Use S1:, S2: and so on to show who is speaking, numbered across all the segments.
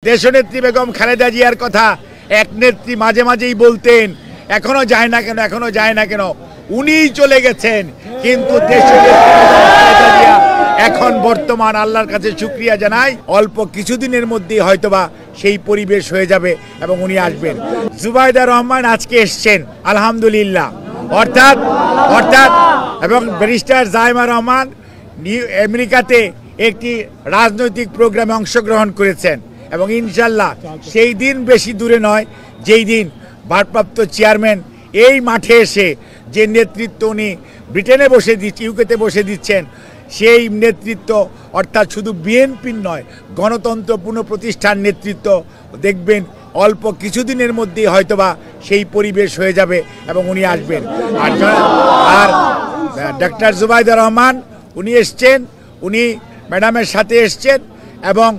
S1: দেশনেত্রী বেগম খালেদা জিয়ার কথা এক নেত্রী মাঝে মাঝেই বলতেন, এখনো যায় না কেন, এখনো যায় না কেন, উনিই চলে গেছেন। কিন্তু দেশনেত্রী বেগম খালেদা জিয়া এখন বর্তমান আল্লাহর কাছে শুকরিয়া জানাই, অল্প কিছুদিনের মধ্যেই হয়তোবা সেই পরিবেশ হয়ে যাবে এবং উনি আসবেন। জুবাইদা রহমান আজকে এসছেন আলহামদুলিল্লাহ, অর্থাৎ এবং ব্যারিস্টার জাইমা রহমান আমেরিকাতে একটি রাজনৈতিক প্রোগ্রামে অংশগ্রহণ করেছেন এবং ইনশাল্লাহ সেই দিন বেশি দূরে নয় যেই দিন ভারপ্রাপ্ত চেয়ারম্যান এই মাঠে এসে যে নেতৃত্ব উনি ব্রিটেনে বসে দিচ্ছেন, ইউকেতে বসে দিচ্ছেন, সেই নেতৃত্ব অর্থাৎ শুধু বিএনপির নয়, গণতন্ত্র পুনঃপ্রতিষ্ঠার নেতৃত্ব দেখবেন অল্প কিছুদিনের মধ্যেই হয়তোবা সেই পরিবেশ হয়ে যাবে এবং উনি আসবেন। আর ডক্টর জুবাইদা রহমান উনি এসছেন, উনি ম্যাডামের সাথে এসছেন এবং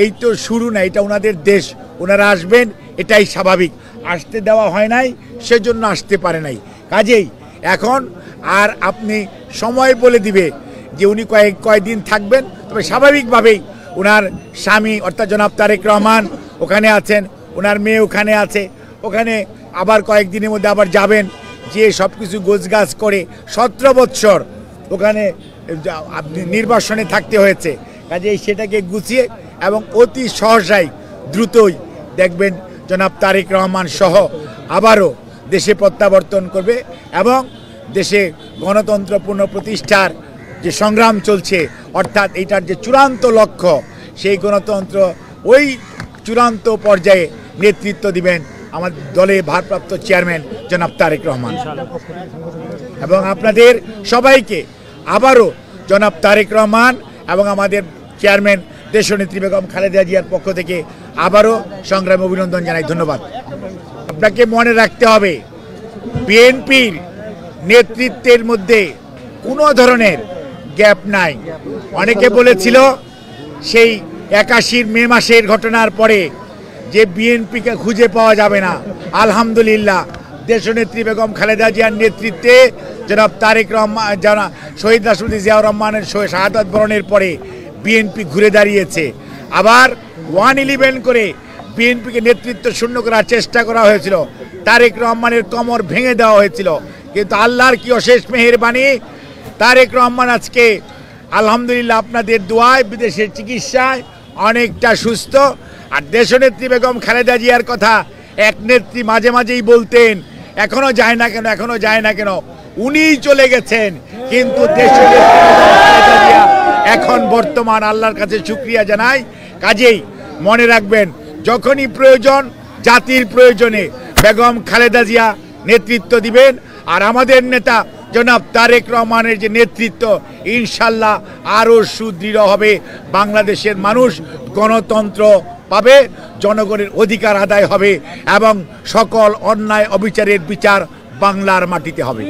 S1: এই তো শুরু না, এটা ওনাদের দেশ, ওনারা আসবেন, এটাই স্বাভাবিক। আসতে দেওয়া হয় নাই, সেজন্য আসতে পারে নাই। কাজেই এখন আর আপনি সময় বলে দিবে যে উনি কয়েকদিন থাকবেন, তবে স্বাভাবিকভাবেই ওনার স্বামী অর্থাৎ জনাব তারেক রহমান ওখানে আছেন, ওনার মেয়ে ওখানে আছে, ওখানে আবার কয়েকদিনের মধ্যে আবার যাবেন, যে সব কিছু গোছগাছ করে 17 বৎসর ওখানে নির্বাসনে থাকতে হয়েছে। কাজেই সেটাকে গুছিয়ে এবং অতি সহসাই দ্রুতই দেখবেন জনাব তারেক রহমান সহ আবারও দেশে প্রত্যাবর্তন করবে এবং দেশে গণতন্ত্র পুনঃপ্রতিষ্ঠার যে সংগ্রাম চলছে, অর্থাৎ এটার যে চূড়ান্ত লক্ষ্য, সেই গণতন্ত্র ওই চূড়ান্ত পর্যায়ে নেতৃত্ব দিবেন আমার দলের ভারপ্রাপ্ত চেয়ারম্যান জনাব তারেক রহমান। এবং আপনাদের সবাইকে আবারও জনাব তারেক রহমান এবং আমাদের চেয়ারম্যান দেশনেত্রী বেগম খালেদা জিয়ার পক্ষ থেকে আবারও সংগ্রামী অভিনন্দন জানাই। ধন্যবাদ। আপনাকে মনে রাখতে হবে, বিএনপির নেতৃত্বের মধ্যে কোনো ধরনের গ্যাপ নাই। অনেকে বলেছিল সেই 81 মে মাসের ঘটনার পরে যে বিএনপিকে খুঁজে পাওয়া যাবে না। আলহামদুলিল্লাহ, দেশনেত্রী বেগম খালেদা জিয়ার নেতৃত্বে জনাব তারেক রহমান, শহীদ রাষ্ট্রপতি জিয়াউর রহমানের শাহাদাত বরণের পরে বিএনপি ঘুরে দাঁড়িয়েছে। আবার 1-11 করে বিএনপিকে নেতৃত্ব শূন্য করার চেষ্টা করা হয়েছিল, তারেক রহমানের কোমর ভেঙে দেওয়া হয়েছিল, কিন্তু আল্লাহর কি অশেষ মেহেরবানি, তারেক রহমান আজকে আলহামদুলিল্লাহ আপনাদের দোয়ায় বিদেশের চিকিৎসায় অনেকটা সুস্থ। আর দেশনেত্রী বেগম খালেদা জিয়ার কথা এক নেত্রী মাঝে মাঝেই বলতেন, এখনো যায় না কেন, এখনো যায় না কেন, উনিই চলে গেছেন। কিন্তু দেশনেত্রী বেগম খালেদা জিয়া এখন বর্তমান আল্লাহর কাছে শুকরিয়া জানাই। কাজেই মনে রাখবেন, যখনই প্রয়োজন, জাতির প্রয়োজনে বেগম খালেদা জিয়া নেতৃত্ব দিবেন। আর আমাদের নেতা জনাব তারেক রহমানের যে নেতৃত্ব, ইনশাল্লাহ আরও সুদৃঢ় হবে। বাংলাদেশের মানুষ গণতন্ত্র পাবে, জনগণের অধিকার আদায় হবে এবং সকল অন্যায় অবিচারের বিচার বাংলার মাটিতে হবে।